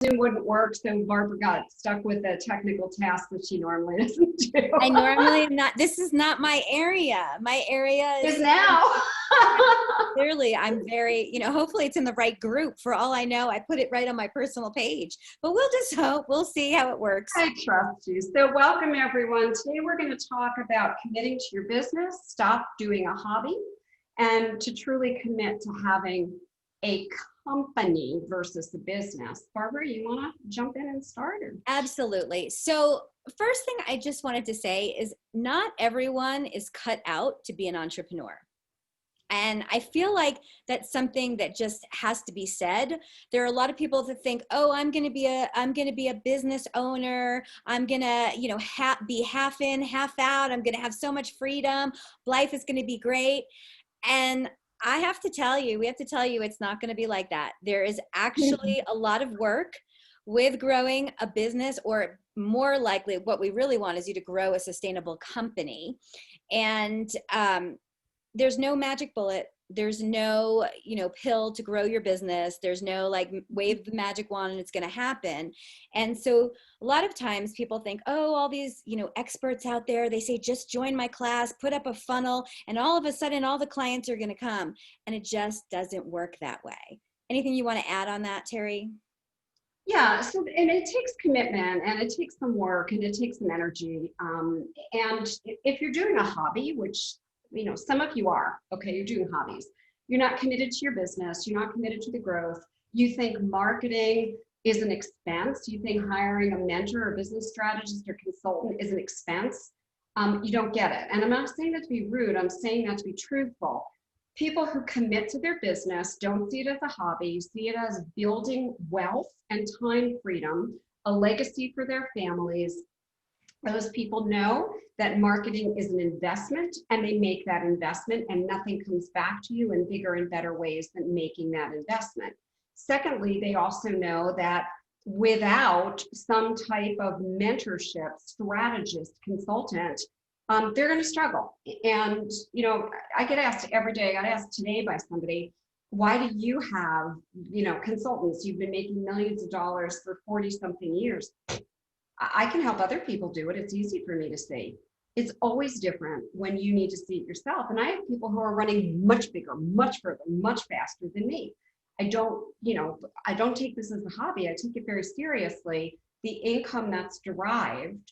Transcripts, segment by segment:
Zoom wouldn't work, so Barbara got stuck with a technical task that she normally doesn't do. I normally am not, this is not my area. My area is now. Clearly, I'm very, hopefully it's in the right group. For all I know, I put it right on my personal page, but we'll just hope. We'll see how it works. I trust you. So welcome everyone. Today we're going to talk about committing to your business, stop doing a hobby, and to truly commit to having a company versus a business. Barbara, you want to jump in and start? Or? Absolutely. So first thing I just wanted to say is not everyone is cut out to be an entrepreneur. And I feel like that's something that just has to be said. There are a lot of people that think, oh, I'm going to be a business owner. I'm going to, be half in, half out. I'm going to have so much freedom. Life is going to be great. And we have to tell you, it's not going to be like that. There is actually a lot of work with growing a business, or more likely what we really want is you to grow a sustainable company. And, there's no magic bullet. There's no, pill to grow your business. There's no wave the magic wand and it's going to happen. And so a lot of times people think, oh, all these, experts out there, they say, just join my class, put up a funnel, and all of a sudden all the clients are going to come. And it just doesn't work that way. Anything you want to add on that, Terry? Yeah, so and it takes commitment, and it takes some work, and it takes some energy. And if you're doing a hobby, which some of you are, okay, you're doing hobbies. You're not committed to your business. You're not committed to the growth. You think marketing is an expense. You think hiring a mentor or business strategist or consultant is an expense. You don't get it. And I'm not saying that to be rude. I'm saying that to be truthful. People who commit to their business don't see it as a hobby, see it as building wealth and time freedom, a legacy for their families. Those people know that marketing is an investment, and they make that investment, and nothing comes back to you in bigger and better ways than making that investment. Secondly, they also know that without some type of mentorship, strategist, consultant, they're going to struggle. And, I get asked every day, I got asked today by somebody, why do you have, consultants? You've been making millions of dollars for 40 something years. I can help other people do it. It's easy for me to see. It's always different when you need to see it yourself. And I have people who are running much bigger, much further, much faster than me. I don't take this as a hobby. I take it very seriously. The income that's derived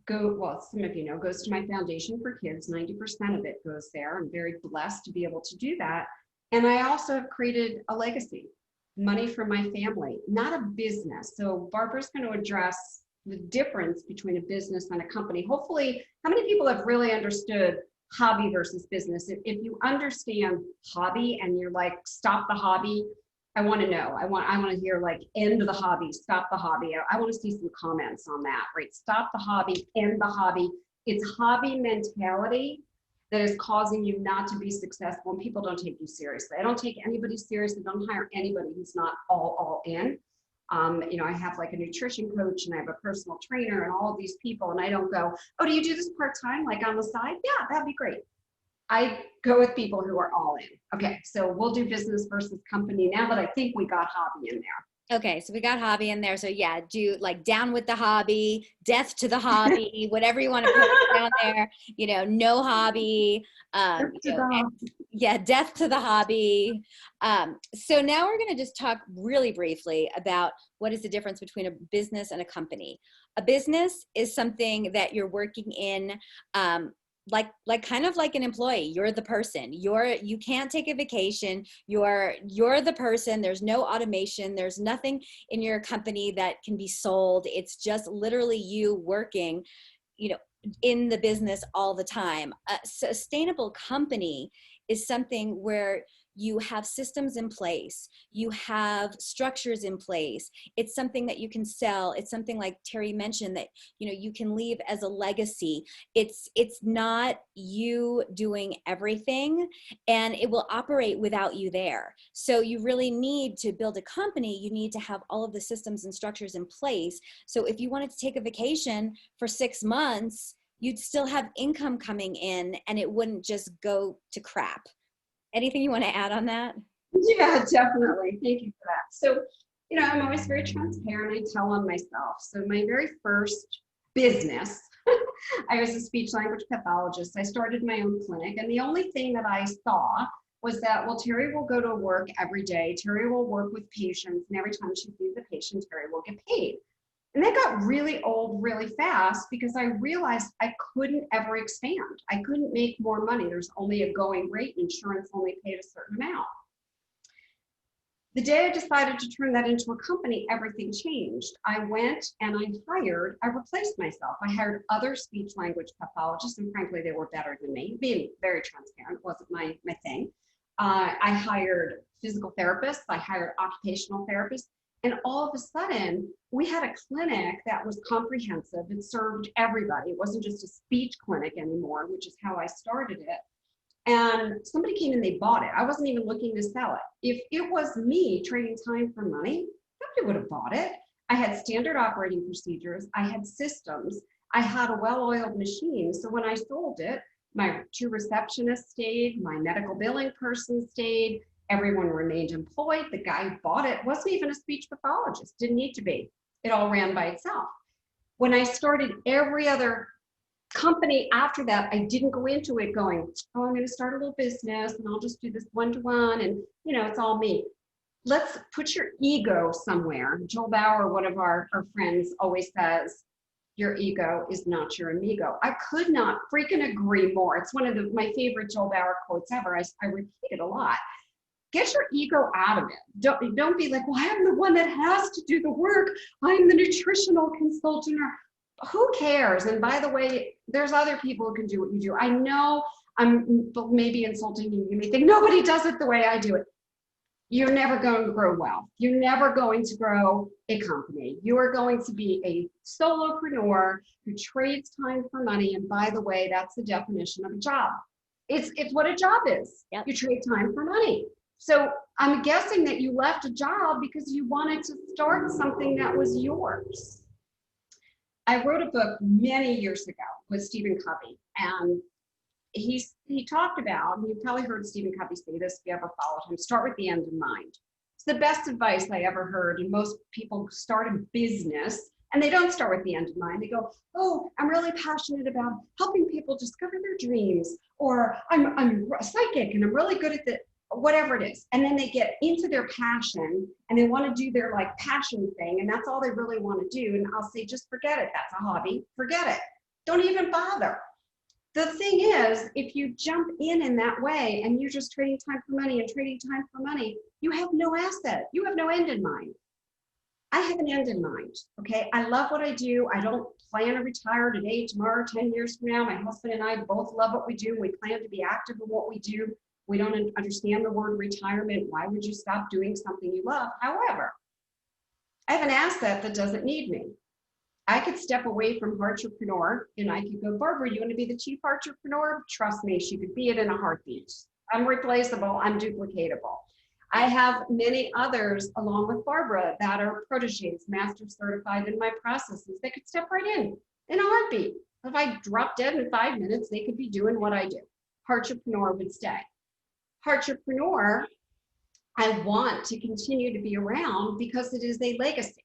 some of you know, goes to my foundation for kids. 90% of it goes there. I'm very blessed to be able to do that. And I also have created a legacy, money for my family, not a business. So Barbara's going to address the difference between a business and a company. Hopefully, how many people have really understood hobby versus business? If you understand hobby and you're like, stop the hobby, I want to know. I want to hear end the hobby, stop the hobby. I want to see some comments on that, right? Stop the hobby, end the hobby. It's hobby mentality that is causing you not to be successful, and people don't take you seriously. I don't take anybody seriously. Don't hire anybody who's not all in. I have a nutrition coach, and I have a personal trainer, and all of these people, and I don't go, oh, do you do this part-time, on the side? Yeah, that'd be great. I go with people who are all in. Okay, so we'll do business versus company now that I think we got hobby in there. Okay, so we got hobby in there. So yeah, do down with the hobby, death to the hobby, whatever you want to put down there, no hobby, death to the hobby. So now we're going to just talk really briefly about what is the difference between a business and a company. A business is something that you're working in, kind of like an employee. You're the person. You can't take a vacation. You're the person. There's no automation. There's nothing in your company that can be sold. It's just literally you working, in the business all the time. A sustainable company is something where you have systems in place, you have structures in place. It's something that you can sell. It's something like Terry mentioned that, you can leave as a legacy. It's not you doing everything, and it will operate without you there. So you really need to build a company. You need to have all of the systems and structures in place. So if you wanted to take a vacation for 6 months, you'd still have income coming in, and it wouldn't just go to crap. Anything you want to add on that? Yeah, definitely. Thank you for that. So I'm always very transparent. I tell on myself. So my very first business, I was a speech language pathologist. I started my own clinic, and the only thing that I saw was that, well, Terry will go to work every day. Terry will work with patients, and every time she sees a patient, Terry will get paid. And that got really old really fast because I realized I couldn't ever expand. I couldn't make more money. There's only a going rate. Insurance only paid a certain amount. The day I decided to turn that into a company, everything changed. I went and I replaced myself. I hired other speech language pathologists, and frankly, they were better than me. Being very transparent wasn't my thing. I hired physical therapists, I hired occupational therapists, and all of a sudden, we had a clinic that was comprehensive. It served everybody. It wasn't just a speech clinic anymore, which is how I started it. And somebody came and they bought it. I wasn't even looking to sell it. If it was me trading time for money, nobody would have bought it. I had standard operating procedures. I had systems. I had a well-oiled machine. So when I sold it, my 2 receptionists stayed, my medical billing person stayed, everyone remained employed. The guy who bought it wasn't even a speech pathologist, didn't need to be. It all ran by itself. When I started every other company after that, I didn't go into it going, oh, I'm going to start a little business and I'll just do this one-to-one and, it's all me. Let's put your ego somewhere. Joel Bauer, one of our friends, always says, your ego is not your amigo. I could not freaking agree more. It's one of my favorite Joel Bauer quotes ever. I repeat it a lot. Get your ego out of it. Don't be like, well, I'm the one that has to do the work. I'm the nutritional consultant, or who cares? And by the way, there's other people who can do what you do. I know I'm maybe insulting you. You may think nobody does it the way I do it. You're never going to grow wealth. You're never going to grow a company. You are going to be a solopreneur who trades time for money. And by the way, that's the definition of a job. It's what a job is. Yep. You trade time for money. So I'm guessing that you left a job because you wanted to start something that was yours. I wrote a book many years ago with Stephen Covey, and he talked about, and you've probably heard Stephen Covey say this if you ever followed him, start with the end in mind. It's the best advice I ever heard, and most people start a business and they don't start with the end in mind. They go, oh, I'm really passionate about helping people discover their dreams, or I'm psychic and I'm really good at the whatever it is. And then they get into their passion and they want to do their like passion thing. And that's all they really want to do. And I'll say, just forget it. That's a hobby. Forget it. Don't even bother. The thing is, if you jump in that way and you're just trading time for money and trading time for money, you have no asset. You have no end in mind. I have an end in mind. Okay. I love what I do. I don't plan to retire today, tomorrow, 10 years from now. My husband and I both love what we do. We plan to be active in what we do. We don't understand the word retirement. Why would you stop doing something you love? However, I have an asset that doesn't need me. I could step away from entrepreneur and I could go, Barbara, you want to be the chief entrepreneur? Trust me, she could be it in a heartbeat. I'm replaceable. I'm duplicatable. I have many others along with Barbara that are proteges, master certified in my processes. They could step right in a heartbeat. If I drop dead in 5 minutes, they could be doing what I do. Entrepreneur would stay. Entrepreneur, I want to continue to be around because it is a legacy,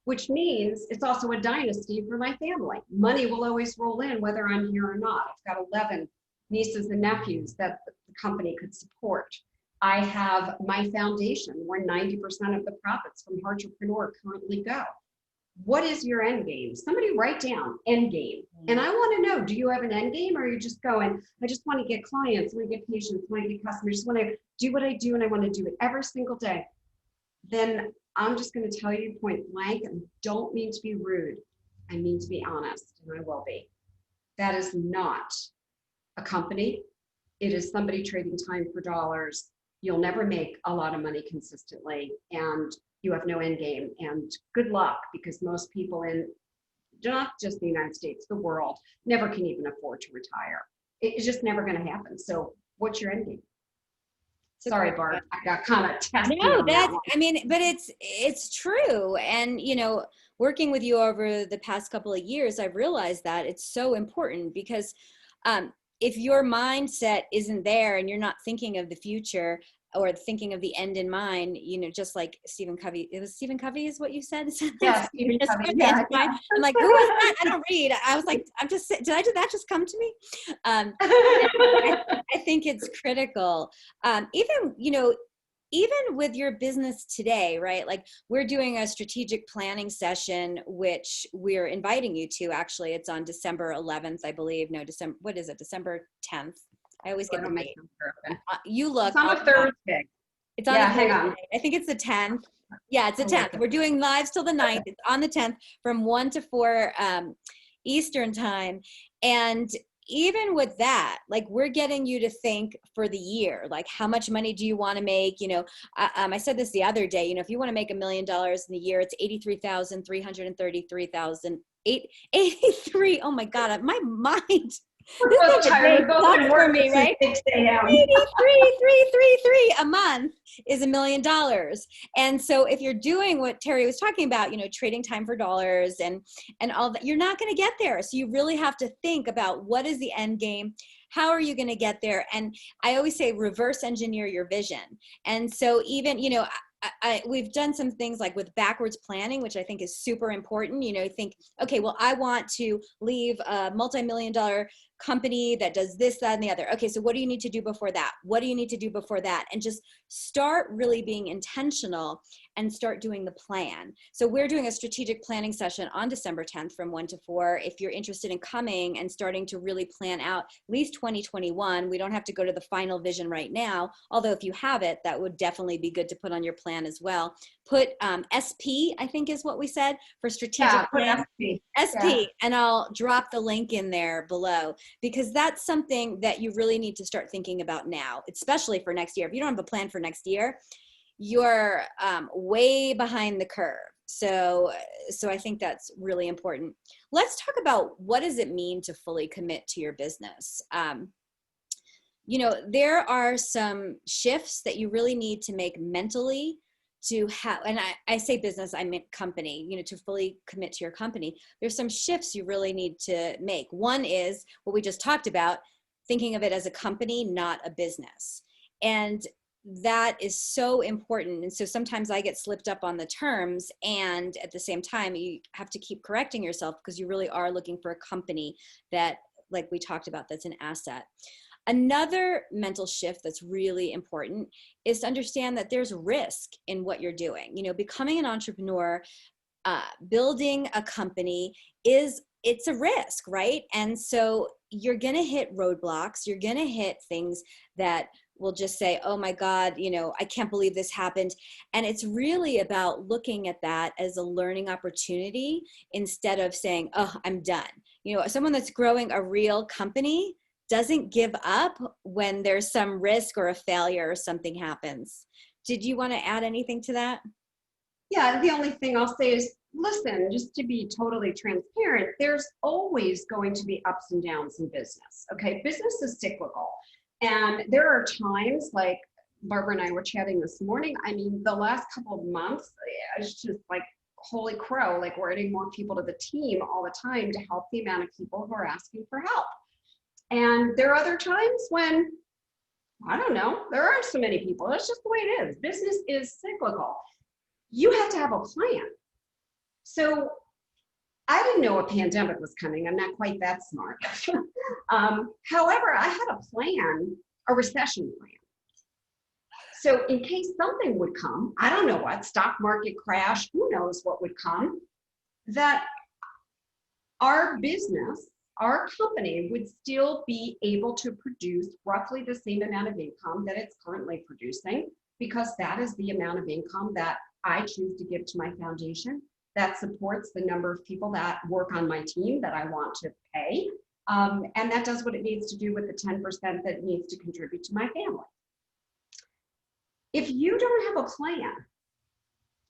which means it's also a dynasty for my family. Money will always roll in whether I'm here or not. I've got 11 nieces and nephews that the company could support. I have my foundation where 90% of the profits from Entrepreneur currently go. What is your end game? Somebody write down end game. And I want to know, do you have an end game, or are you just going, I just want to get clients, I want to get patients, I want to get customers, I just want to do what I do and I want to do it every single day. Then I'm just going to tell you point blank, and don't mean to be rude. I mean to be honest, and I will be. That is not a company. It is somebody trading time for dollars. You'll never make a lot of money consistently, and you have no end game. And good luck, because most people in not just the United States, the world, never can even afford to retire. It's just never going to happen. So what's your end game? Sorry, Barb, I got kind of testy. No, on that one. I mean, but it's true. And, working with you over the past couple of years, I've realized that it's so important because if your mindset isn't there and you're not thinking of the future, or thinking of the end in mind, you know, just like Stephen Covey, it was Stephen Covey is what you said? Yeah, Stephen Just Covey. for the Yeah, end in mind. I'm like, who was that? I don't read. I was like, I'm just, did that just come to me? I, I think it's critical. Even, you know, even with your business today, right? Like we're doing a strategic planning session, which we're inviting you to. Actually, it's on December 11th, I believe. No, December, what is it? December 10th. I always I get the don't make date. them open. You look. It's on a Thursday. It's on Yeah, a hang Thursday. on. I think it's the 10th. Yeah, it's the I'll look 10th. We're doing lives till the 9th. It's on the 10th from 1 to 4 Eastern time. And even with that, like we're getting you to think for the year, like how much money do you want to make? You know, I said this the other day, you know, if you want to make $1 million in the year, it's 83. Oh my God, my mind. We're This both is a tired. day We've both sucks been for working me, since right? 6 a.m. 83 a month is $1 million. And so if you're doing what Terry was talking about, you know, trading time for dollars and all that, you're not going to get there. So you really have to think about what is the end game? How are you going to get there? And I always say reverse engineer your vision. And so even, you know, we've done some things like with backwards planning, which I think is super important. You know, think, okay, well, I want to leave a multi-million-dollar company that does this, that, and the other. Okay, so what do you need to do before that? What do you need to do before that? And just start really being intentional and start doing the plan. So we're doing a strategic planning session on December 10th from 1 to 4. If you're interested in coming and starting to really plan out at least 2021, we don't have to go to the final vision right now. Although if you have it, that would definitely be good to put on your plan as well. Put SP, I think is what we said, for strategic plan. SP, and I'll drop the link in there below, because that's something that you really need to start thinking about now, especially for next year. If you don't have a plan for next year, you're way behind the curve. So I think that's really important. Let's talk about what does it mean to fully commit to your business. You know, there are some shifts that you really need to make mentally to have, and I say business, I mean company, you know, to fully commit to your company. There's some shifts you really need to make. One is what we just talked about, thinking of it as a company, not a business. And that is so important. And so sometimes I get slipped up on the terms, and at the same time, you have to keep correcting yourself because you really are looking for a company that, like we talked about, that's an asset. Another mental shift that's really important is to understand that there's risk in what you're doing. You know, becoming an entrepreneur, building a company it's a risk, right? And so you're going to hit roadblocks. You're going to hit things that will just say, oh my God, you know, I can't believe this happened. And it's really about looking at that as a learning opportunity instead of saying, oh, I'm done. You know, someone that's growing a real company doesn't give up when there's some risk or a failure or something happens. Did you want to add anything to that? Yeah, the only thing I'll say is, listen, just to be totally transparent, there's always going to be ups and downs in business. Okay, business is cyclical. And there are times, like Barbara and I were chatting this morning, I mean, the last couple of months, it's just like, holy crow, like we're adding more people to the team all the time to help the amount of people who are asking for help. And there are other times when, I don't know, there aren't so many people. That's just the way it is. Business is cyclical. You have to have a plan. So I didn't know a pandemic was coming. I'm not quite that smart. However, I had a plan, a recession plan. So in case something would come, I don't know what, stock market crash, who knows what would come, that our business, our company would still be able to produce roughly the same amount of income that it's currently producing, because that is the amount of income that I choose to give to my foundation that supports the number of people that work on my team that I want to pay. And that does what it needs to do with the 10% that it needs to contribute to my family. If you don't have a plan,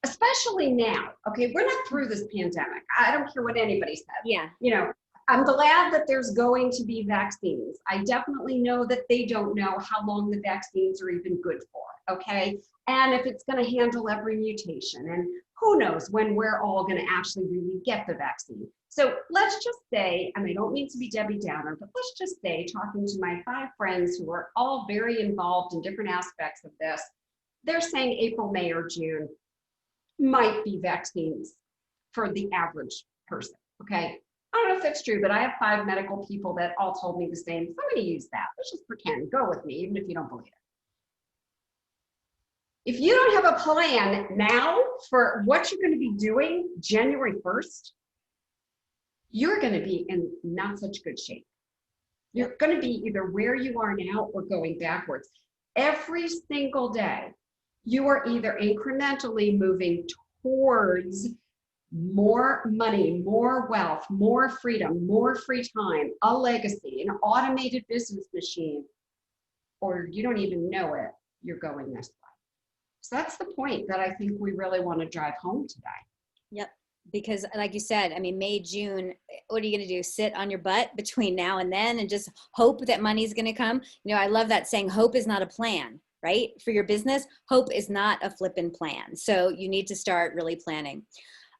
especially now, okay, we're not through this pandemic. I don't care what anybody says. Yeah. You know, I'm glad that there's going to be vaccines. I definitely know that they don't know how long the vaccines are even good for, okay? And if it's going to handle every mutation and who knows when we're all going to actually really get the vaccine. So let's just say, and I don't mean to be Debbie Downer, but let's just say, talking to my 5 friends who are all very involved in different aspects of this, they're saying April, May, or June might be vaccines for the average person, okay? I don't know if that's true, but I have 5 medical people that all told me the same. So I'm going to use that. Let's just pretend. Go with me, even if you don't believe it. If you don't have a plan now for what you're going to be doing January 1st, you're going to be in not such good shape. You're going to be either where you are now or going backwards. Every single day, you are either incrementally moving towards more money, more wealth, more freedom, more free time, a legacy, an automated business machine, or you don't even know it, you're going this way. So that's the point that I think we really want to drive home today. Yep. Because like you said, I mean, May, June, what are you going to do? Sit on your butt between now and then and just hope that money's going to come? You know, I love that saying, hope is not a plan, right? For your business, hope is not a flippin' plan. So you need to start really planning.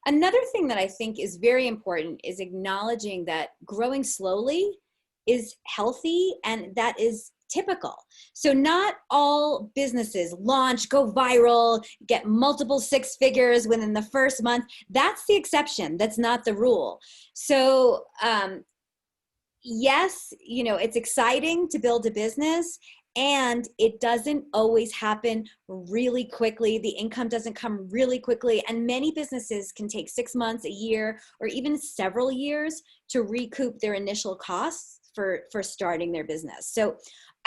Another thing that I think is very important is acknowledging that growing slowly is healthy and that is typical. So not all businesses launch, go viral, get multiple 6 figures within the first month. That's the exception. That's not the rule. So yes, you know, it's exciting to build a business and it doesn't always happen really quickly. The income doesn't come really quickly. And many businesses can take 6 months, a year, or even several years to recoup their initial costs for starting their business. So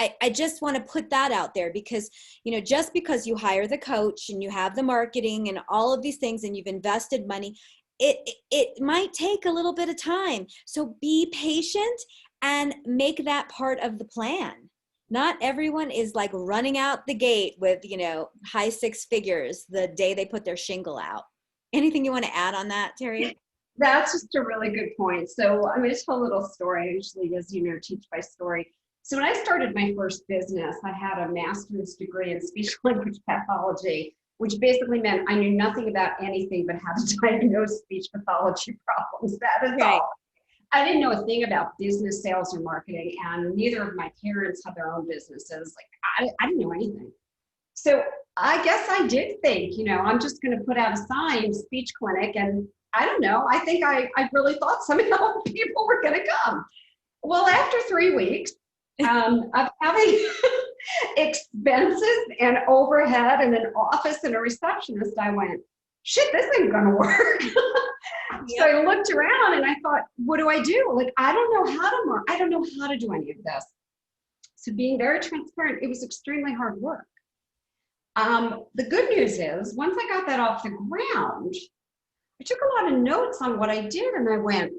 I just want to put that out there because, you know, just because you hire the coach and you have the marketing and all of these things and you've invested money, it might take a little bit of time. So be patient and make that part of the plan. Not everyone is like running out the gate with, you know, high 6 figures the day they put their shingle out. Anything you want to add on that, Terry? That's just a really good point. So I'm going to tell a little story. I usually, as you know, teach by story. So when I started my first business, I had a master's degree in speech language pathology, which basically meant I knew nothing about anything but how to diagnose speech pathology problems. That is Right. all. I didn't know a thing about business, sales, or marketing, and neither of my parents had their own businesses. Like I didn't know anything. So I guess I did think, you know, I'm just going to put out a sign, speech clinic, and I don't know. I think I really thought somehow people were going to come. Well, after 3 weeks of having expenses and overhead and an office and a receptionist, I went, shit, this ain't going to work. So I looked around and I thought, what do I do? Like, I don't know how to market. I don't know how to do any of this. So being very transparent, it was extremely hard work. The good news is, once I got that off the ground, I took a lot of notes on what I did and I went,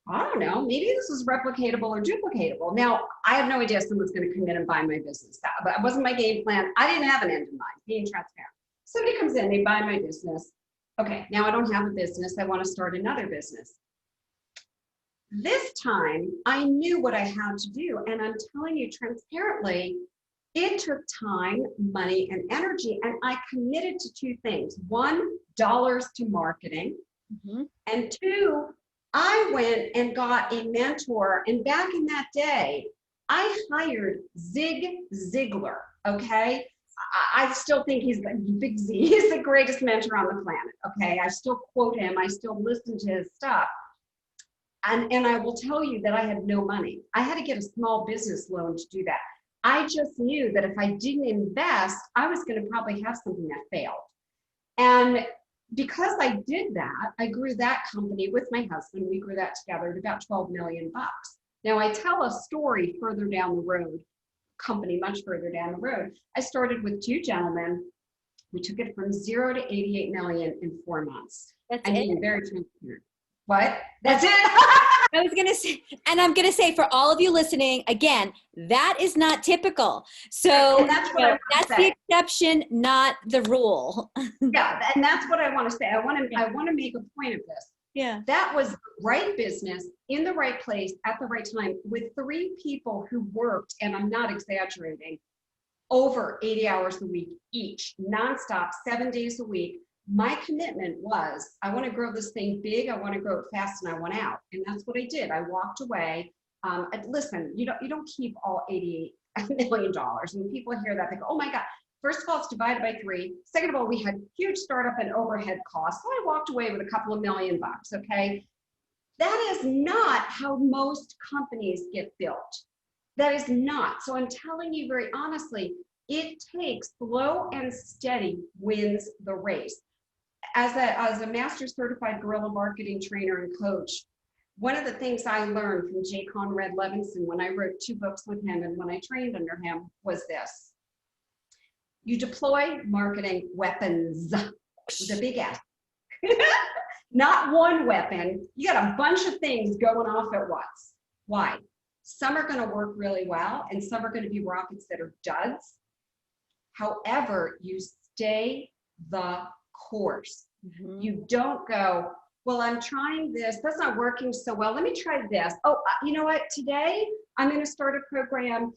I don't know, maybe this is replicatable or duplicatable. Now, I have no idea someone's going to come in and buy my business. That wasn't my game plan. I didn't have an end in mind, being transparent. Somebody comes in, they buy my business. Okay, now I don't have a business. I want to start another business. This time, I knew what I had to do. And I'm telling you transparently, it took time, money, and energy. And I committed to 2 things. 1, dollars to marketing. Mm-hmm. And 2, I went and got a mentor. And back in that day, I hired Zig Ziglar, okay? I still think he's Big Z. He's the greatest mentor on the planet, okay? I still quote him. I still listen to his stuff. And I will tell you that I had no money. I had to get a small business loan to do that. I just knew that if I didn't invest, I was going to probably have something that failed. And because I did that, I grew that company with my husband. We grew that together at about 12 million bucks. Now I tell a story further down the road, company much further down the road. I started with 2 gentlemen. We took it from 0 to 88 million in 4 months. That's it. Very transparent. What? That's it. I was going to say, and I'm going to say for all of you listening, again, that is not typical. So that's that's the exception, not the rule. Yeah, and that's what I want to say. I want to make a point of this. Yeah. That was the right business in the right place at the right time with 3 people who worked, and I'm not exaggerating, over 80 hours a week each, nonstop, 7 days a week. My commitment was, I want to grow this thing big, I want to grow it fast, and I want out. And that's what I did. I walked away. Listen, you don't keep all $88 million. When people hear that, they go, oh my God. First of all, it's divided by 3. Second of all, we had huge startup and overhead costs. So I walked away with a couple of $1 million, okay? That is not how most companies get built. That is not. So I'm telling you very honestly, it takes slow and steady wins the race. As a master's certified guerrilla marketing trainer and coach, one of the things I learned from J. Conrad Levinson when I wrote 2 books with him and when I trained under him was this. You deploy marketing weapons with a big S. Not one weapon. You got a bunch of things going off at once. Why? Some are going to work really well and some are going to be rockets that are duds. However, you stay the course. Mm-hmm. You don't go, well, I'm trying this. That's not working so well. Let me try this. Oh, you know what? Today, I'm going to start a program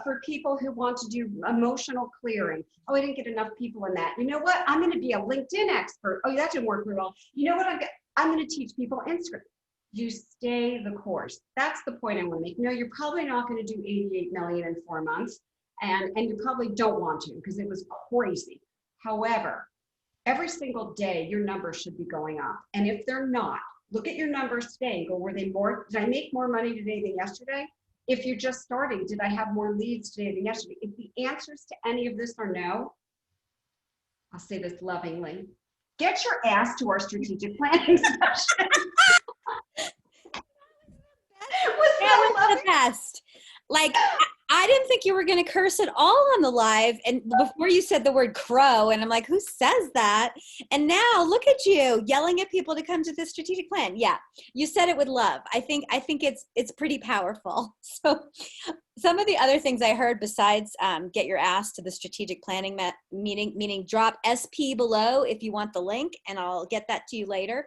for people who want to do emotional clearing. Oh, I didn't get enough people in that. You know what? I'm going to be a LinkedIn expert. Oh, that didn't work very well. You know what? I'm going to teach people Instagram. You stay the course. That's the point I want to make. No, you're probably not going to do 88 million in 4 months. And you probably don't want to because it was crazy. However, every single day, your numbers should be going up. And if they're not, look at your numbers today and go, were they more? Did I make more money today than yesterday? If you're just starting, did I have more leads today than yesterday? If the answers to any of this are no, I'll say this lovingly, get your ass to our strategic planning session. That was the best. Like, I didn't think you were going to curse at all on the live. And before you said the word crow, and I'm like, who says that? And now look at you yelling at people to come to the strategic plan. Yeah, you said it with love. I think it's pretty powerful. So some of the other things I heard besides get your ass to the strategic planning meeting, meaning drop SP below if you want the link, and I'll get that to you later.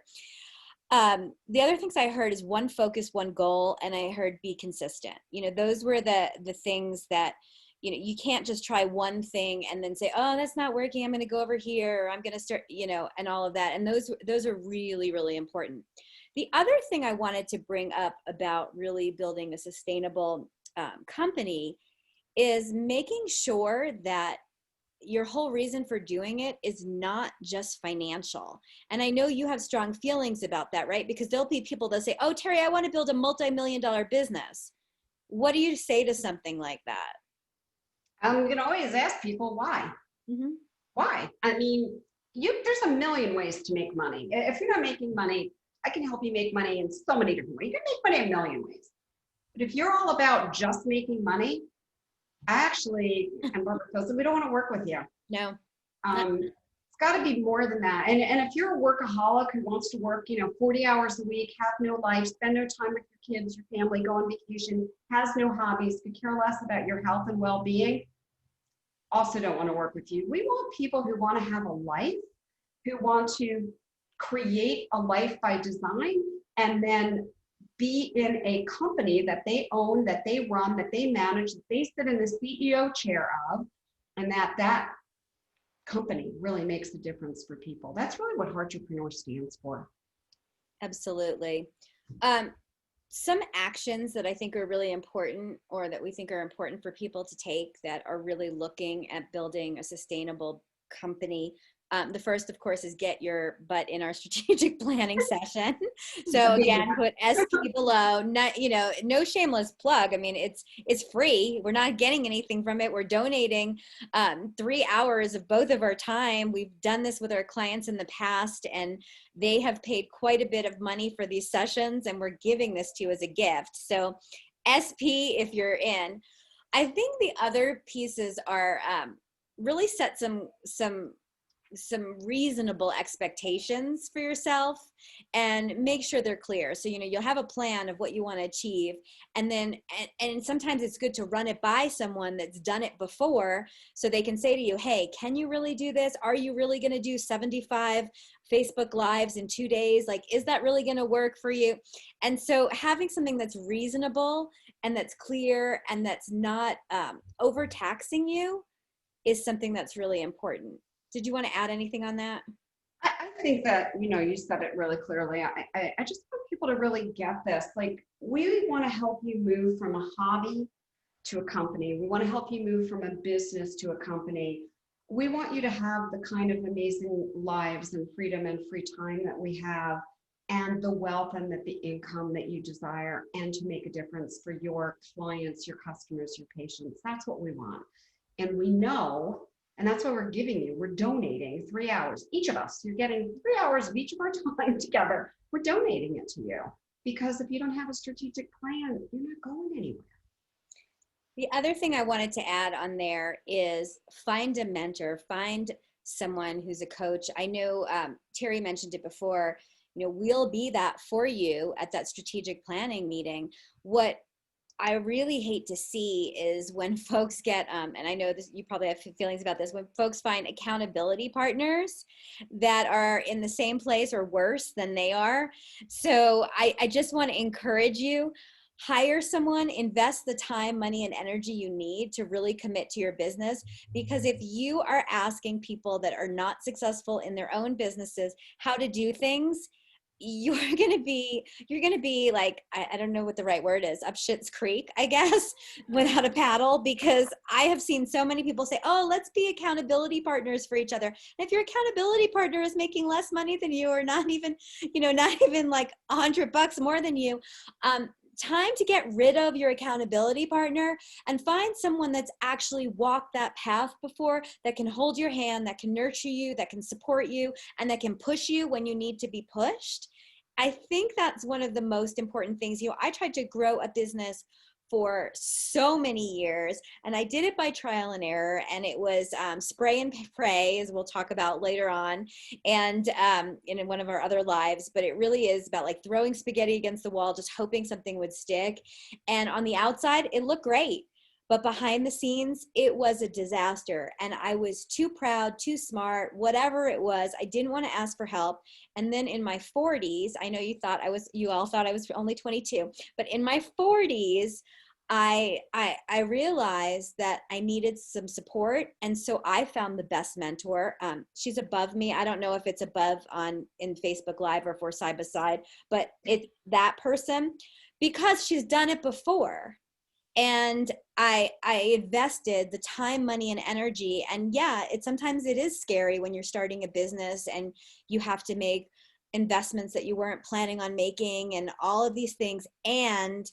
The other things I heard is one focus, one goal, and I heard be consistent. You know, those were the things that, you know, you can't just try one thing and then say, oh, that's not working, I'm going to go over here, or I'm going to start, you know, and all of that. And those are really, really important. The other thing I wanted to bring up about really building a sustainable company is making sure that your whole reason for doing it is not just financial. And I know you have strong feelings about that, right? Because there'll be people that say, oh, Terry, I want to build a multi-million-dollar business. What do you say to something like that? I'm going to always ask people why. Mm-hmm. Why? I mean, there's a million ways to make money. If you're not making money, I can help you make money in so many different ways. You can make money a million ways. But if you're all about just making money, actually, and Barbara says, we don't want to work with you. No. It's got to be more than that. And if you're a workaholic who wants to work, 40 hours a week, have no life, spend no time with your kids, your family, go on vacation, has no hobbies, could care less about your health and well-being, also don't want to work with you. We want people who want to have a life, who want to create a life by design, and then be in a company that they own, that they run, that they manage, that they sit in the CEO chair of, and that company really makes a difference for people. That's really what Heartrepreneur stands for. Absolutely. Some actions that I think are really important, or that we think are important for people to take that are really looking at building a sustainable company. The first, of course, is get your butt in our strategic planning session. So again, put SP below. Not, no shameless plug. I mean, it's free. We're not getting anything from it. We're donating 3 hours of both of our time. We've done this with our clients in the past, and they have paid quite a bit of money for these sessions, and we're giving this to you as a gift. So SP if you're in. I think the other pieces are really set some reasonable expectations for yourself and make sure they're clear. So, you'll have a plan of what you want to achieve. And then, and sometimes it's good to run it by someone that's done it before, so they can say to you, hey, can you really do this? Are you really going to do 75 Facebook Lives in 2 days? Like, is that really going to work for you? And so having something that's reasonable and that's clear and that's not overtaxing you is something that's really important. Did you want to add anything on that? I think that, you said it really clearly. I just want people to really get this. Like, we want to help you move from a hobby to a company. We want to help you move from a business to a company. We want you to have the kind of amazing lives and freedom and free time that we have, and the wealth and the income that you desire, and to make a difference for your clients, your customers, your patients. That's what we want. And we know, and that's why we're giving you, we're donating 3 hours, each of us. You're getting 3 hours of each of our time together. We're donating it to you, because if you don't have a strategic plan, you're not going anywhere. The other thing I wanted to add on there is find a mentor, find someone who's a coach. I know Terry mentioned it before, we'll be that for you at that strategic planning meeting. What I really hate to see is when folks get, and I know this, you probably have feelings about this, when folks find accountability partners that are in the same place or worse than they are. So I just want to encourage you, hire someone, invest the time, money, and energy you need to really commit to your business. Because if you are asking people that are not successful in their own businesses how to do things, you're going to be like, I don't know what the right word is, up Schitt's Creek, I guess, without a paddle, because I have seen so many people say, oh, let's be accountability partners for each other. And if your accountability partner is making less money than you, or not even, not even like $100 more than you, time to get rid of your accountability partner and find someone that's actually walked that path before, that can hold your hand, that can nurture you, that can support you, and that can push you when you need to be pushed. I think that's one of the most important things. I tried to grow a business for so many years, and I did it by trial and error, and it was spray and pray, as we'll talk about later on, and in one of our other lives. But it really is about like throwing spaghetti against the wall, just hoping something would stick. And on the outside, it looked great, but behind the scenes, it was a disaster. And I was too proud, too smart, whatever it was. I didn't want to ask for help. And then in my 40s, I know you all thought I was only 22, but in my 40s, I realized that I needed some support. And so I found the best mentor. She's above me. I don't know if it's above in Facebook Live or if we're side by side, but it's that person, because she's done it before. And I invested the time, money, and energy. And yeah, sometimes it is scary when you're starting a business and you have to make investments that you weren't planning on making and all of these things. And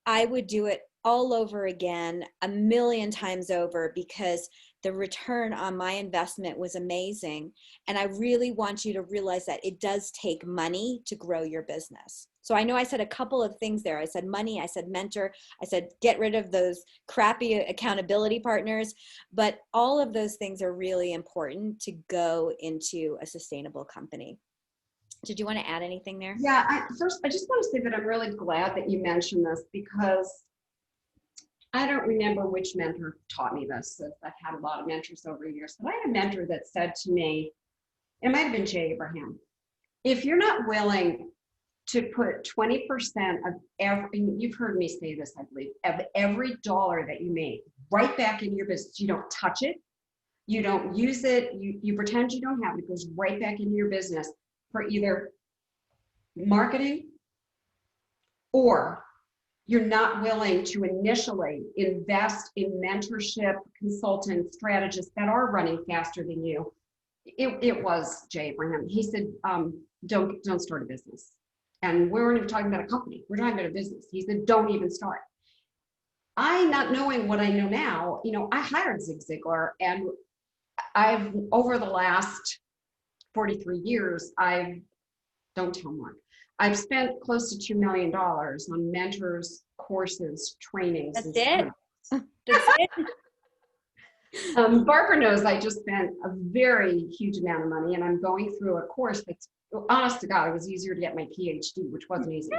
I would do it all over again, a million times over, because the return on my investment was amazing. And I really want you to realize that it does take money to grow your business. So I know I said a couple of things there. I said money, I said mentor, I said get rid of those crappy accountability partners, but all of those things are really important to go into a sustainable company. Did you want to add anything there? Yeah, first, I just want to say that I'm really glad that you mentioned this, because I don't remember which mentor taught me this. I've had a lot of mentors over the years, but I had a mentor that said to me, it might have been Jay Abraham, if you're not willing to put 20% of you've heard me say this, I believe, of every dollar that you make right back into your business, you don't touch it, you don't use it, you pretend you don't have it, it goes right back into your business for either marketing, or you're not willing to initially invest in mentorship, consultants, strategists that are running faster than you. It was Jay Abraham. He said, don't start a business. And we weren't even talking about a company. We're talking about a business. He said, don't even start. I, not knowing what I know now, I hired Zig Ziglar, and I've, over the last 43 years, don't tell Mark, I've spent close to $2 million on mentors, courses, trainings. That's it. That's it. Barbara knows I just spent a very huge amount of money, and I'm going through a course that's, honest to God, it was easier to get my PhD, which wasn't easy.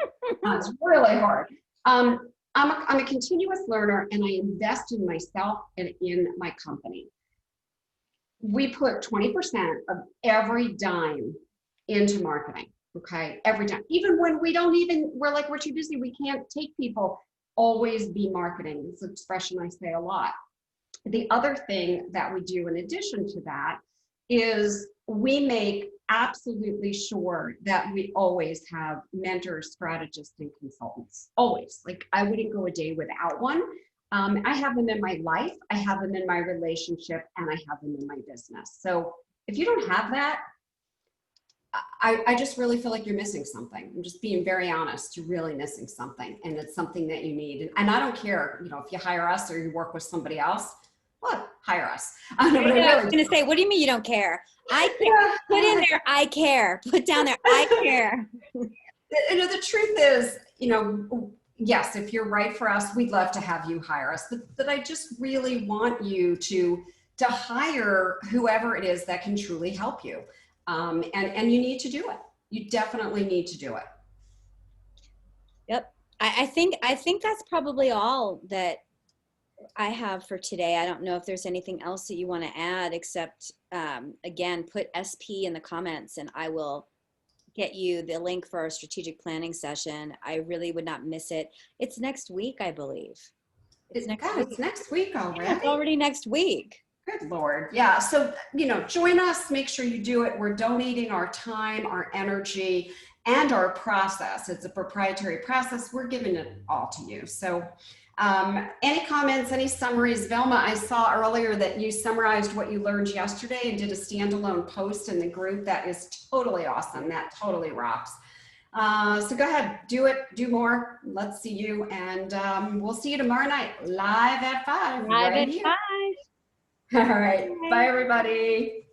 It's really hard. I'm a continuous learner, and I invest in myself and in my company. We put 20% of every dime into marketing. Okay, every time, even when we're too busy, we can't take people, always be marketing. It's an expression I say a lot. The other thing that we do in addition to that is we make absolutely sure that we always have mentors, strategists, and consultants. Always. Like, I wouldn't go a day without one. I have them in my life, I have them in my relationship, and I have them in my business. So if you don't have that, I just really feel like you're missing something. I'm just being very honest. You're really missing something, and it's something that you need. And I don't care, if you hire us or you work with somebody else, well, hire us. I know, but I I was really going to say, what do you mean you don't care? I care. yeah. Put in there, I care. Put down there, I care. The truth is, yes, if you're right for us, we'd love to have you hire us. But I just really want you to hire whoever it is that can truly help you. And you need to do it. You definitely need to do it. Yep. I think that's probably all that I have for today. I don't know if there's anything else that you want to add, except again, put SP in the comments and I will get you the link for our strategic planning session. I really would not miss it. It's next week, I believe. It's next week already. Yeah, it's already next week. Good Lord. Yeah. So, join us, make sure you do it. We're donating our time, our energy, and our process. It's a proprietary process. We're giving it all to you. So, any comments, any summaries? Velma, I saw earlier that you summarized what you learned yesterday and did a standalone post in the group. That is totally awesome. That totally rocks. So go ahead, do it, do more. Let's see you. And we'll see you tomorrow night, live at 5. Live right at here. 5. All right. Bye, everybody.